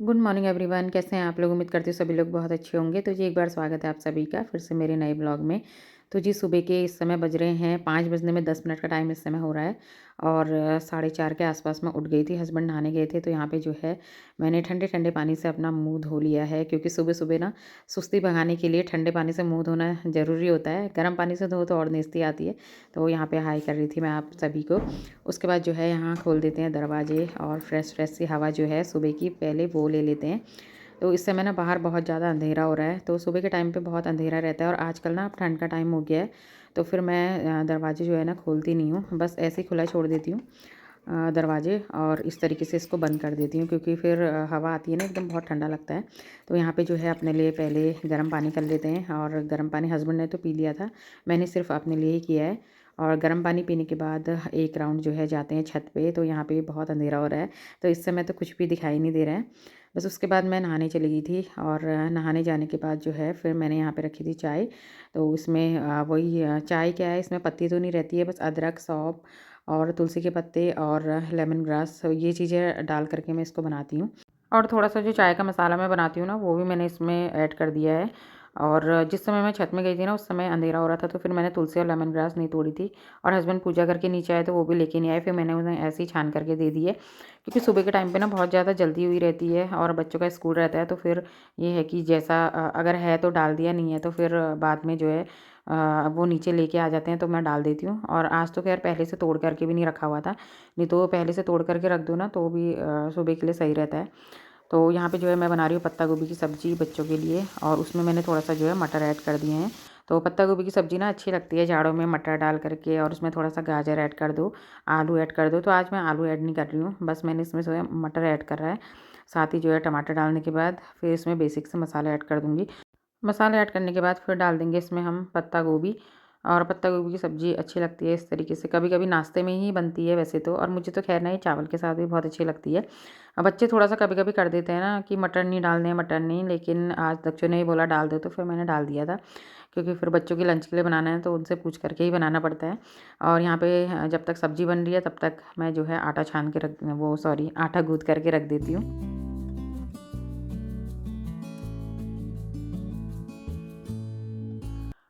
Good morning everyone, कैसे हैं आप लोग। उम्मीद करती हूँ सभी लोग बहुत अच्छे होंगे। तो जी एक बार स्वागत है आप सभी का फिर से मेरे नए ब्लॉग में। तो जी सुबह के इस समय बज रहे हैं 5 बजने में 10 मिनट का टाइम इस समय हो रहा है। और 4:30 के आसपास मैं उठ गई थी। हस्बैंड नहाने गए थे तो यहाँ पे जो है मैंने ठंडे ठंडे पानी से अपना मुँह धो लिया है, क्योंकि सुबह सुबह ना सुस्ती भगाने के लिए ठंडे पानी से मुँह धोना ज़रूरी होता है। गर्म पानी से धो तो और नेस्ती आती है। तो यहाँ पे हाई कर रही थी मैं आप सभी को। उसके बाद जो है यहाँ खोल देते हैं दरवाजे और फ्रेश फ्रेश सी हवा जो है सुबह की पहले वो ले लेते हैं। तो इस समय ना बाहर बहुत ज़्यादा अंधेरा हो रहा है, तो सुबह के टाइम पे बहुत अंधेरा रहता है और आजकल ना अब ठंड का टाइम हो गया है। तो फिर मैं दरवाजे जो है ना खोलती नहीं हूँ, बस ऐसे ही खुला छोड़ देती हूँ दरवाजे, और इस तरीके से इसको बंद कर देती हूँ, क्योंकि फिर हवा आती है ना एकदम बहुत ठंडा लगता है। तो यहाँ पे जो है अपने लिए पहले गर्म पानी कर लेते हैं, और गर्म पानी हस्बैंड ने तो पी लिया था, मैंने सिर्फ अपने लिए ही किया है। और गर्म पानी पीने के बाद एक राउंड जो है जाते हैं छत पे। तो यहाँ पे बहुत अंधेरा हो रहा है, तो इस समय तो कुछ भी दिखाई नहीं दे रहा है। बस उसके बाद मैं नहाने चली गई थी, और नहाने जाने के बाद जो है फिर मैंने यहाँ पे रखी थी चाय। तो इसमें वही चाय क्या है, इसमें पत्ती तो नहीं रहती है, बस अदरक, सौंफ और तुलसी के पत्ते और लेमन ग्रास, ये चीज़ें डाल करके मैं इसको बनाती हूँ। और थोड़ा-सा जो चाय का मसाला मैं बनाती हूँ ना, वो भी मैंने इसमें ऐड कर दिया है। और जिस समय मैं छत में गई थी ना, उस समय अंधेरा हो रहा था, तो फिर मैंने तुलसी और लेमन ग्रास नहीं तोड़ी थी। और हस्बैंड पूजा करके नीचे आए तो वो भी लेके नहीं आए, फिर मैंने उन्हें ऐसे ही छान करके दे दिए। क्योंकि सुबह के टाइम पे ना बहुत ज़्यादा जल्दी हुई रहती है और बच्चों का स्कूल रहता है, तो फिर ये है कि जैसा अगर है तो डाल दिया, नहीं है तो फिर बाद में जो है वो नीचे लेके आ जाते हैं तो मैं डाल देती हूँ। और आज तो खैर पहले से तोड़ करके भी नहीं रखा हुआ था, नहीं तो पहले से तोड़ करके रख दो ना तो भी सुबह के लिए सही रहता है। तो यहाँ पे जो है मैं बना रही हूँ पत्ता गोभी की सब्ज़ी बच्चों के लिए, और उसमें मैंने थोड़ा-सा जो है मटर ऐड कर दिए हैं। तो पत्ता गोभी की सब्ज़ी ना अच्छी लगती है जाड़ों में, मटर डाल करके, और उसमें थोड़ा-सा गाजर ऐड कर दो, आलू ऐड कर दो। तो आज मैं आलू ऐड नहीं कर रही हूँ, बस मैंने इसमें जो है मटर ऐड कर रहा है। साथ ही जो है टमाटर डालने के बाद फिर इसमें बेसिक से मसाले ऐड कर दूँगी। मसाले ऐड करने के बाद फिर डाल देंगे इसमें हम पत्ता गोभी। और पत्ता गोभी की सब्ज़ी अच्छी लगती है इस तरीके से, कभी-कभी नाश्ते में ही बनती है वैसे तो, और मुझे तो ख़ैर ना ये चावल के साथ भी बहुत अच्छी लगती है। बच्चे थोड़ा-सा कभी-कभी कर देते हैं ना कि मटर नहीं डालने हैं, मटर नहीं, लेकिन आज बच्चों ने ही बोला डाल दो तो फिर मैंने डाल दिया था। क्योंकि फिर बच्चों के लंच के लिए बनाना है तो उनसे पूछ करके ही बनाना पड़ता है। और यहाँ पे जब तक सब्ज़ी बन रही है तब तक मैं जो है आटा छान के रख वो सॉरी आटा गूँथ करके रख देती हूँ।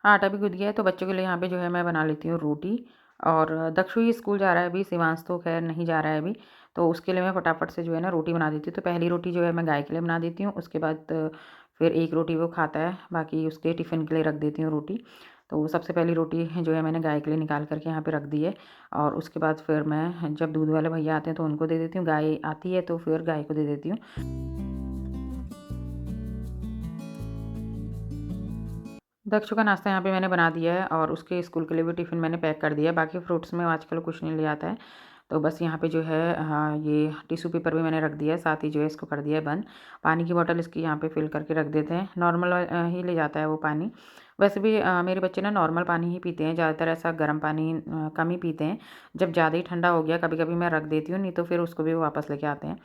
हाँ, आटा भी गूँथ गया है, तो बच्चों के लिए यहाँ पे जो है मैं बना लेती हूँ रोटी। और दक्षु ही स्कूल जा रहा है अभी, शिवांश तो खैर नहीं जा रहा है अभी। तो उसके लिए मैं फटाफट से जो है ना रोटी बना देती हूँ। तो पहली रोटी जो है मैं गाय के लिए बना देती हूँ, उसके बाद फिर एक रोटी वो खाता है, बाकी उसके टिफ़िन के लिए रख देती हूँ रोटी। तो सबसे पहली रोटी जो है मैंने गाय के लिए निकाल कर के यहाँ पे रख दी है। और उसके बाद फिर मैं जब दूध वाले भैया आते हैं तो उनको दे देती हूँ, गाय आती है तो फिर गाय को दे देती हूँ। दक्षु का नाश्ता यहाँ पे मैंने बना दिया है, और उसके स्कूल के लिए भी टिफ़िन मैंने पैक कर दिया है। बाकी फ्रूट्स में आजकल कुछ नहीं ले आता है। तो बस यहाँ पे जो है हाँ, ये टिश्यू पेपर भी मैंने रख दिया है, साथ ही जो है इसको कर दिया है बंद। पानी की बॉटल इसकी यहाँ पे फ़िल करके रख देते हैं। नॉर्मल ही ले जाता है वो पानी। वैसे भी मेरे बच्चे ना नॉर्मल पानी ही पीते हैं, ज़्यादातर ऐसा गर्म पानी कम ही पीते हैं। जब ज़्यादा ही ठंडा हो गया कभी-कभी मैं रख देती हूँ, नहीं तो फिर उसको भी वो वापस लेके आते हैं।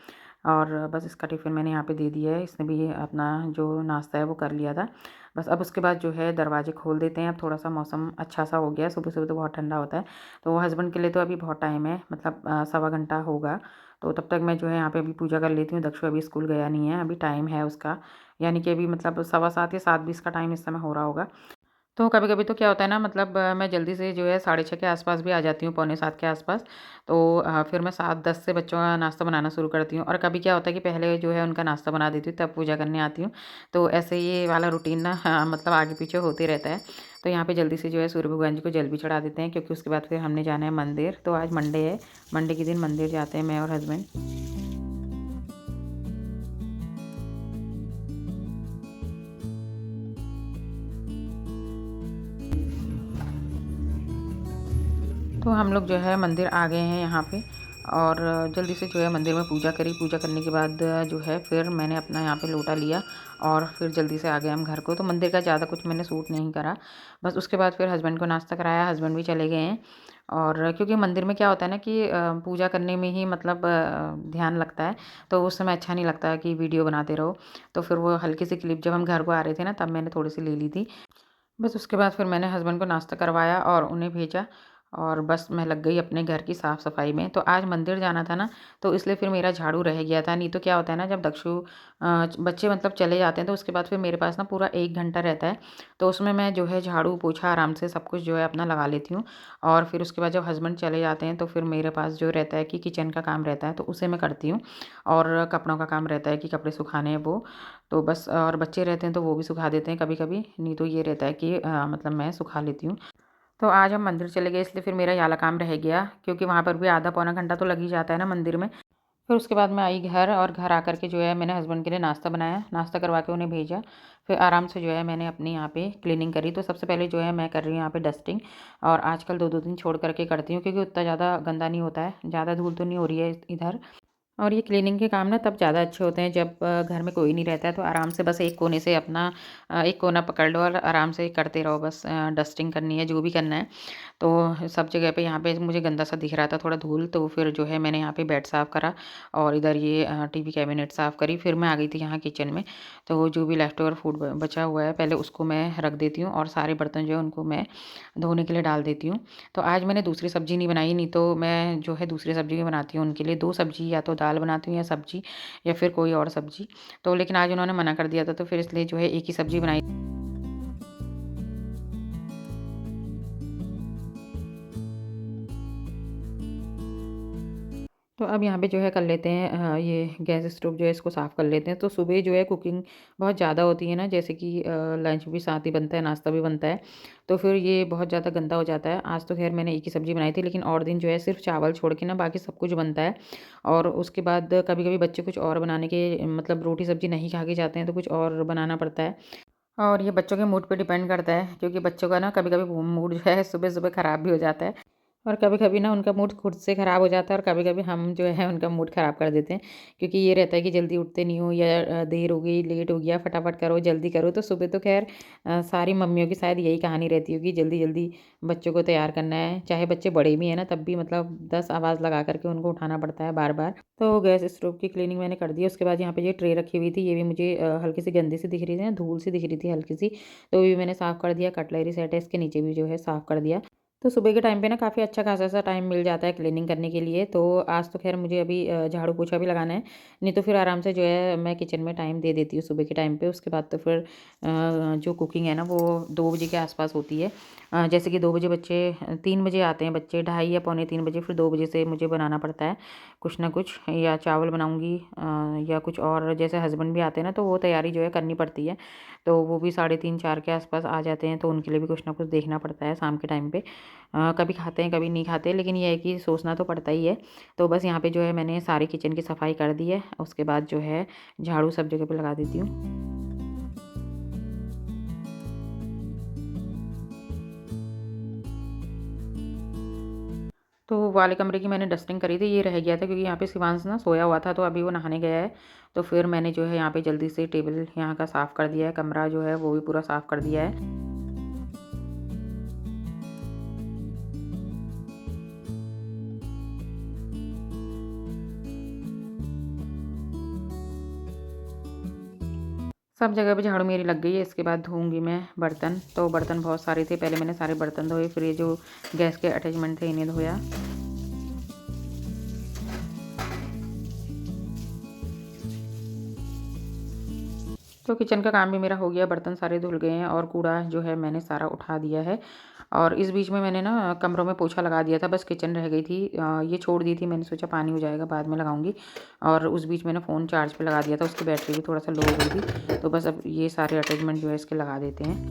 और बस इसका टिफ़िन मैंने यहाँ पे दे दिया है, इसने भी अपना जो नाश्ता है वो कर लिया था। बस अब उसके बाद जो है दरवाजे खोल देते हैं। अब थोड़ा-सा मौसम अच्छा-सा हो गया है, सुबह-सुबह तो बहुत ठंडा होता है। तो हस्बैंड के लिए तो अभी बहुत टाइम है, मतलब सवा घंटा होगा। तो तब तक मैं जो है यहाँ पे अभी पूजा कर लेती हूँ। दक्षु अभी स्कूल गया नहीं है, अभी टाइम है उसका, यानी कि अभी मतलब सवा 7 या 7:20 का टाइम इस समय हो रहा होगा। तो कभी-कभी तो क्या होता है ना, मतलब मैं जल्दी से जो है 6:30 के आसपास भी आ जाती हूँ, पौने 7 के आसपास। तो फिर मैं 7:10 से बच्चों का नाश्ता बनाना शुरू करती हूँ, और कभी क्या होता है कि पहले जो है उनका नाश्ता बना देती हूँ तब पूजा करने आती हूँ। तो ऐसे ये वाला रूटीन ना हाँ, मतलब आगे-पीछे होते रहता है। तो यहाँ पे जल्दी से जो है सूर्य भगवान जी को जल भी चढ़ा देते हैं, क्योंकि उसके बाद फिर हमने जाना है मंदिर। तो आज मंडे है, मंडे के दिन मंदिर जाते हैं मैं और हस्बैंड। तो हम लोग जो है मंदिर आ गए हैं यहाँ पे, और जल्दी से जो है मंदिर में पूजा करी। पूजा करने के बाद जो है फिर मैंने अपना यहाँ पे लोटा लिया, और फिर जल्दी से आ गए हम घर को। तो मंदिर का ज़्यादा कुछ मैंने सूट नहीं करा। बस उसके बाद फिर हस्बैंड को नाश्ता कराया, हस्बैंड भी चले गए हैं। और क्योंकि मंदिर में क्या होता है ना कि पूजा करने में ही मतलब ध्यान लगता है, तो उस समय अच्छा नहीं लगता कि वीडियो बनाते रहो। तो फिर वो हल्की सी क्लिप जब हम घर को आ रहे थे ना, तब मैंने थोड़ी सी ले ली थी। बस उसके बाद फिर मैंने हस्बैंड को नाश्ता करवाया और उन्हें भेजा। और बस मैं लग गई अपने घर की साफ़ सफाई में। तो आज मंदिर जाना था ना, तो इसलिए फिर मेरा झाड़ू रह गया था। नहीं तो क्या होता है ना, जब दक्षु बच्चे मतलब चले जाते हैं तो उसके बाद फिर मेरे पास ना पूरा 1 घंटा रहता है। तो उसमें मैं जो है झाड़ू पोछा आराम से सब कुछ जो है अपना लगा लेती हूँ। और फिर उसके बाद जब हस्बैंड चले जाते हैं तो फिर मेरे पास जो रहता है कि किचन का काम रहता है, तो उसे मैं करती हूँ। और कपड़ों का काम रहता है कि कपड़े सुखाने हैं वो। तो बस, और बच्चे रहते हैं तो वो भी सुखा देते हैं कभी-कभी, नहीं तो ये रहता है कि मतलब मैं सुखा लेती हूँ। तो आज हम मंदिर चले गए, इसलिए फिर मेरा ये वाला काम रह गया, क्योंकि वहाँ पर भी आधा पौना घंटा तो लग ही जाता है ना मंदिर में। फिर उसके बाद मैं आई घर, और घर आकर के जो है मैंने हस्बैंड के लिए नाश्ता बनाया, नाश्ता करवा के उन्हें भेजा। फिर आराम से जो है मैंने अपनी यहाँ पे क्लीनिंग करी। तो सबसे पहले जो है मैं कर रही हूँ यहाँ पे डस्टिंग। और आजकल 2-2 दिन छोड़ करके करती हूँ, क्योंकि उतना ज़्यादा गंदा नहीं होता है, ज़्यादा धूल तो नहीं हो रही है इधर। और ये क्लीनिंग के काम ना तब ज़्यादा अच्छे होते हैं जब घर में कोई नहीं रहता है, तो आराम से बस एक कोने से अपना एक कोना पकड़ लो और आराम से करते रहो। बस डस्टिंग करनी है, जो भी करना है। तो सब जगह पे यहाँ पे मुझे गंदा सा दिख रहा था, थोड़ा धूल, तो फिर जो है मैंने यहाँ पे बेड साफ़ करा। और इधर ये टीवी कैबिनेट साफ़ करी। फिर मैं आ गई थी यहाँ किचन में। तो जो भी लेफ्ट ओवर फूड बचा हुआ है, पहले उसको मैं रख देती हूँ, और सारे बर्तन जो है उनको मैं धोने के लिए डाल देती हूँ। तो आज मैंने दूसरी सब्ज़ी नहीं बनाई, नहीं तो मैं जो है दूसरी सब्ज़ी भी बनाती हूँ उनके लिए। 2 सब्ज़ी, या तो दाल बनाती हूँ या सब्ज़ी, या फिर कोई और सब्ज़ी। तो लेकिन आज उन्होंने मना कर दिया था, तो फिर इसलिए जो है एक ही सब्ज़ी बनाई। तो अब यहाँ पे जो है कर लेते हैं, ये गैस स्टोव जो है इसको साफ़ कर लेते हैं। तो सुबह जो है कुकिंग बहुत ज़्यादा होती है ना, जैसे कि लंच भी साथ ही बनता है, नाश्ता भी बनता है। तो फिर ये बहुत ज़्यादा गंदा हो जाता है। आज तो ख़ैर मैंने एक ही सब्ज़ी बनाई थी, लेकिन और दिन जो है सिर्फ़ चावल छोड़ के ना बाकी सब कुछ बनता है। और उसके बाद कभी-कभी बच्चे कुछ और बनाने के मतलब रोटी सब्ज़ी नहीं खा के जाते हैं, तो कुछ और बनाना पड़ता है। और ये बच्चों के मूड पे डिपेंड करता है, क्योंकि बच्चों का ना कभी-कभी मूड जो है सुबह-सुबह ख़राब भी हो जाता है। और कभी-कभी ना उनका मूड खुद से ख़राब हो जाता है, और कभी-कभी हम जो है उनका मूड ख़राब कर देते हैं। क्योंकि ये रहता है कि जल्दी उठते नहीं हो, या देर हो गई, लेट हो गया, फटाफट करो, जल्दी करो। तो सुबह तो ख़ैर सारी मम्मियों की शायद यही कहानी रहती होगी, जल्दी-जल्दी बच्चों को तैयार करना है। चाहे बच्चे बड़े भी हैं ना, तब भी मतलब 10 आवाज़ लगा कर के उनको उठाना पड़ता है बार-बार। तो गैस स्टोव की क्लीनिंग मैंने कर दी है। उसके बाद यहाँ पे ये ट्रे रखी हुई थी, ये भी मुझे हल्की सी गंदी सी दिख रही थी, धूल सी दिख रही थी हल्की सी। तो ये भी मैंने साफ़ कर दिया। कटलरी सेट है, इसके नीचे भी जो है साफ़ कर दिया। तो सुबह के टाइम पे ना काफ़ी अच्छा खासा सा टाइम मिल जाता है क्लीनिंग करने के लिए। तो आज तो ख़ैर मुझे अभी झाड़ू पोछा भी लगाना है, नहीं तो फिर आराम से जो है मैं किचन में टाइम दे देती हूँ सुबह के टाइम पे। उसके बाद तो फिर जो कुकिंग है ना वो 2 बजे के आस-पास होती है। जैसे कि 2 बजे बच्चे 3 बजे आते हैं बच्चे, ढाई या पौने 3 बजे, फिर 2 बजे से मुझे बनाना पड़ता है कुछ ना कुछ, या चावल बनाऊँगी या कुछ और। जैसे हस्बैंड भी आते हैं ना, तो वो तैयारी जो है करनी पड़ती है। तो वो भी साढ़े 3-4 के आस-पास आ जाते हैं, तो उनके लिए भी कुछ ना कुछ देखना पड़ता है शाम के टाइम पे। कभी खाते हैं, कभी नहीं खाते, लेकिन ये है कि सोचना तो पड़ता ही है। तो बस यहाँ पे जो है मैंने सारी किचन की सफाई कर दी है। उसके बाद जो है झाड़ू सब जगह पे लगा देती हूँ। तो वाले कमरे की मैंने डस्टिंग करी थी, ये रह गया था क्योंकि यहाँ पे शिवांश ना सोया हुआ था, तो अभी वो नहाने गया है। तो फिर मैंने जो है यहाँ पे जल्दी से टेबल यहाँ का साफ़ कर दिया है, कमरा जो है वो भी पूरा साफ़ कर दिया है। सब जगह पे झाड़ू मेरी लग गई है। इसके बाद धोऊँगी मैं बर्तन। तो बर्तन बहुत सारे थे, पहले मैंने सारे बर्तन धोए, फिर ये जो गैस के अटैचमेंट थे इन्हें धोया। तो किचन का काम भी मेरा हो गया, बर्तन सारे धुल गए हैं, और कूड़ा जो है मैंने सारा उठा दिया है। और इस बीच में मैंने ना कमरों में पोछा लगा दिया था, बस किचन रह गई थी। ये छोड़ दी थी, मैंने सोचा पानी हो जाएगा बाद में लगाऊंगी। और उस बीच मैंने फ़ोन चार्ज पे लगा दिया था, उसकी बैटरी भी थोड़ा सा लो हो गई थी। तो बस अब ये सारे अटैचमेंट जो है इसके लगा देते हैं।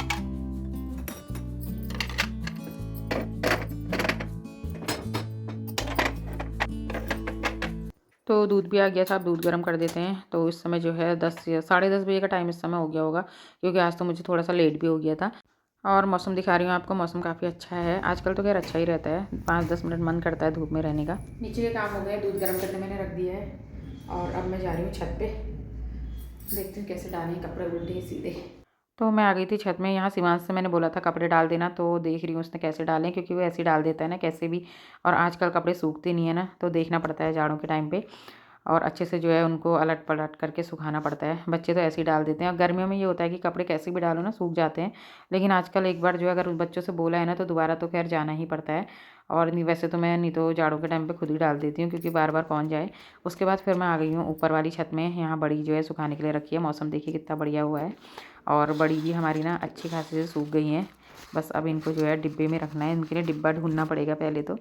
तो दूध भी आ गया था, अब दूध गर्म कर देते हैं। तो इस समय जो है 10 या साढ़े 10 बजे का टाइम इस समय हो गया होगा, क्योंकि आज तो मुझे थोड़ा सा लेट भी हो गया था। और मौसम दिखा रही हूँ आपको, मौसम काफ़ी अच्छा है आजकल, तो खैर अच्छा ही रहता है, 5-10 मिनट मन करता है धूप में रहने का। नीचे के काम हो गए, दूध गर्म करने मैंने रख दिया है, और अब मैं जा रही हूँ छत पे। देखती हूँ कैसे डालें कपड़े, उल्टे सीधे। तो मैं आ गई थी छत में। यहाँ शिवांश से मैंने बोला था कपड़े डाल देना, तो देख रही हूँ उसने कैसे डालें, क्योंकि वो ऐसे ही डाल देता है ना कैसे भी। और आजकल कपड़े सूखते नहीं है ना, तो देखना पड़ता है जाड़ों के टाइम पे। और अच्छे से जो है उनको अलट पलट करके सुखाना पड़ता है। बच्चे तो ऐसे ही डाल देते हैं और गर्मियों में ये होता है कि कपड़े कैसे भी डालो ना सूख जाते हैं, लेकिन आजकल एक बार जो है अगर उन बच्चों से बोला है ना तो दोबारा तो खैर जाना ही पड़ता है। और नहीं वैसे तो मैं नहीं तो जाड़ों के टाइम पे खुद ही डाल देती हूँ क्योंकि बार बार कौन जाए। उसके बाद फिर मैं आ गई हूँ ऊपर वाली छत में, यहाँ बड़ी जो है सुखाने के लिए रखी है। मौसम देखिए कितना बढ़िया हुआ है और बड़ी भी हमारी ना अच्छी खासी से सूख गई हैं। बस अब इनको जो है डिब्बे में रखना है, इनके लिए डिब्बा ढूंढना पड़ेगा पहले तो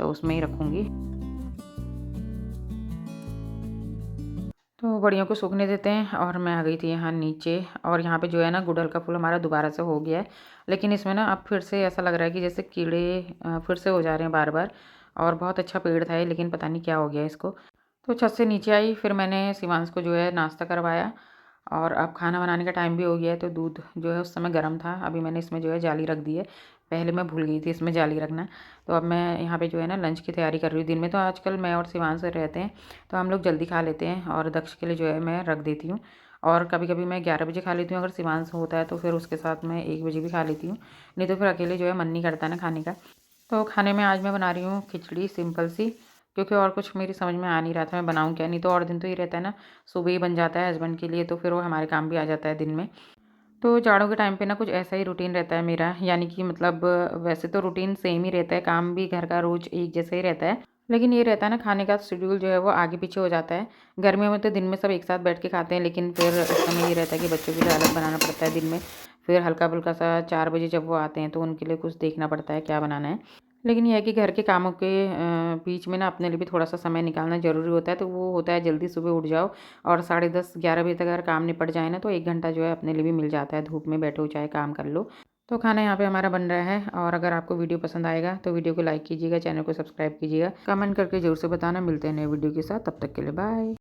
उसमें ही रखूँगी। तो बड़ियों को सूखने देते हैं और मैं आ गई थी यहाँ नीचे। और यहाँ पे जो है ना गुड़हल का फूल हमारा दोबारा से हो गया है, लेकिन इसमें ना अब फिर से ऐसा लग रहा है कि जैसे कीड़े फिर से हो जा रहे हैं बार बार। और बहुत अच्छा पेड़ था ये, लेकिन पता नहीं क्या हो गया इसको। तो छत से नीचे आई, फिर मैंने शिवांश को जो है नाश्ता करवाया और अब खाना बनाने का टाइम भी हो गया है। तो दूध जो है उस समय गर्म था, अभी मैंने इसमें जो है जाली रख दी है। पहले मैं भूल गई थी इसमें जाली रखना। तो अब मैं यहाँ पे जो है ना लंच की तैयारी कर रही हूँ। दिन में तो आजकल मैं और शिवांश रहते हैं तो हम लोग जल्दी खा लेते हैं और दक्ष के लिए जो है मैं रख देती हूँ। और कभी कभी मैं 11 बजे खा लेती हूँ, अगर शिवांश होता है तो फिर उसके साथ मैं 1 बजे भी खा लेती हूँ, नहीं तो फिर अकेले जो है मन नहीं करता ना खाने का। तो खाने में आज मैं बना रही हूँ खिचड़ी सिंपल सी, क्योंकि और कुछ मेरी समझ में आ नहीं रहा था मैं बनाऊँ क्या। नहीं तो और दिन तो ये रहता है ना सुबह ही बन जाता है हस्बैंड के लिए, तो फिर वो हमारे काम भी आ जाता है दिन में। तो जाड़ों के टाइम पे ना कुछ ऐसा ही रूटीन रहता है मेरा, यानी कि मतलब वैसे तो रूटीन सेम ही रहता है, काम भी घर का रोज एक जैसा ही रहता है, लेकिन ये रहता है ना खाने का शेड्यूल जो है वो आगे पीछे हो जाता है। गर्मियों में तो दिन में सब एक साथ बैठ के खाते हैं, लेकिन फिर उस समय ये रहता है कि बच्चों के लिए अलग बनाना पड़ता है दिन में। फिर हल्का फुल्का सा 4 बजे जब वो आते हैं तो उनके लिए कुछ देखना पड़ता है क्या बनाना है। लेकिन ये है कि घर के कामों के बीच में ना अपने लिए भी थोड़ा-सा समय निकालना ज़रूरी होता है, तो वो होता है जल्दी सुबह उठ जाओ और साढ़े 10-11 बजे तक अगर काम निपट जाए ना तो 1 घंटा जो है अपने लिए भी मिल जाता है, धूप में बैठो चाहे काम कर लो। तो खाना यहाँ पे हमारा बन रहा है और अगर आपको वीडियो पसंद आएगा तो वीडियो को लाइक कीजिएगा, चैनल को सब्सक्राइब कीजिएगा, कमेंट करके ज़रूर से बताना। मिलते हैं नए वीडियो के साथ, तब तक के लिए बाय।